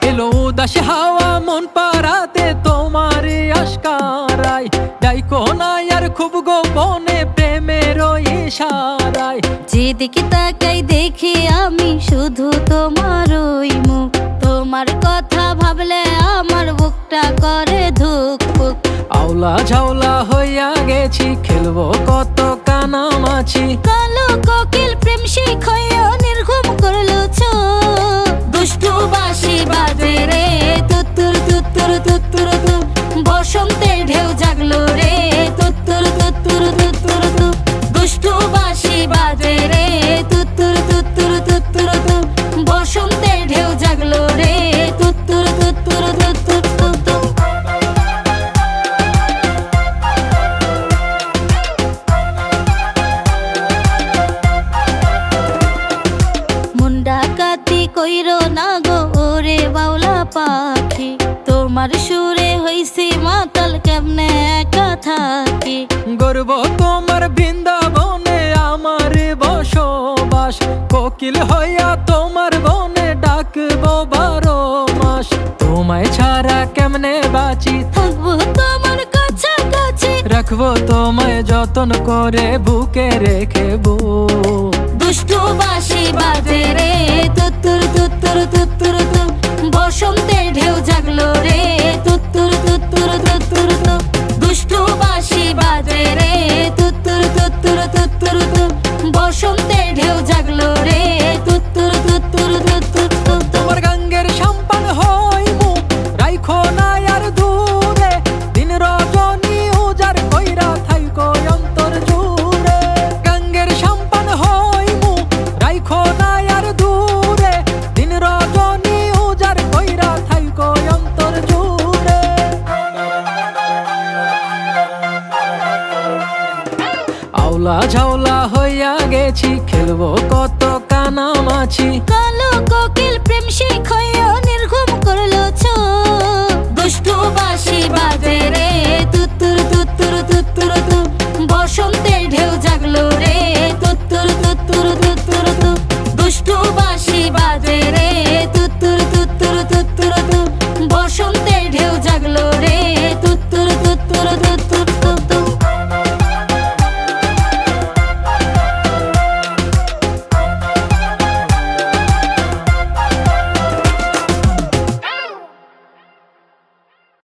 এলো উদাস হাওয়া মন পাড়াতে তোমারে আশকারায়, ডাইকো না আর খুব গোপনে প্রেমের ইশারায়। যেদিকে তাকাই দেখি আমি শুধু তোমারই মুখ, তোমার কথা ভাবলে আমার বুকটা করে ধুক পুক। আওলা ঝাওলা হইয়া গেছি, খেলবো কত কানামাছি। কালো কোকিল প্রেম শিখাইয়া নির্ঘুম করলো চোখ, দুষ্টু বাঁশি বাজে রে তুত্তুর তুত্তুর তুত্তুর তু। বসন্তের ঢেউ জাগলো রে তুত্তুর তুত্তুর তুত্তুর তু। দুষ্টু বাঁশি বাজে রে তুত্তুর তুত্তুর তুত্তুর তু। বসন্তের ঢেউ জাগলো রে তুত্তুর তুত্তুর তুত্তুর তু। মুন্ডা কাতি কইরো না গো ওরে বাউলা পাখি, তোমার সুরে হইছি মাতাল কেমনে একা থাকি। গর্ব তোমার বৃন্দাবনে আমার বসবাস, কোকিল হইয়া তোমার বনে ডাকবো 12 মাস। তোমায় ছাড়া কেমনে বাঁচি, থাকবো তোমার কাছাকাছি, রাখবো তোমায় যতন করে বুকে রেখে বো। দুষ্টু বাঁশি বাজে রে তুত্তুর তুত্তুর তুত্তুর তু। বসন্তের ঢেউ জাগলো রে তুত্তুর তুত্তুর তুত্তুর তু। দুষ্টু বাঁশি বাজে রে তুত্তুর তুত্তুর তুত্তুর তু। বসন্তের ঢেউ জাগলো রে তুত্তুর তুত্তুর তুত্তুর তু। তোমার গাঙ্গের সম্পান হইমু, রাইখো না আর দূরে। দিন রজনী উজার কইরা থাইকো অন্তর জুড়ে। গাঙ্গের সম্পান হইমু, রাইখো না আর দূরে। দিন রজনী উজার কইরা থাইকো অন্তর জুড়ে। আওলা ঝাওলা হইয়া গেছি, খেলবো কত কানামাছি। কালো কোকিল প্রেম শিখায়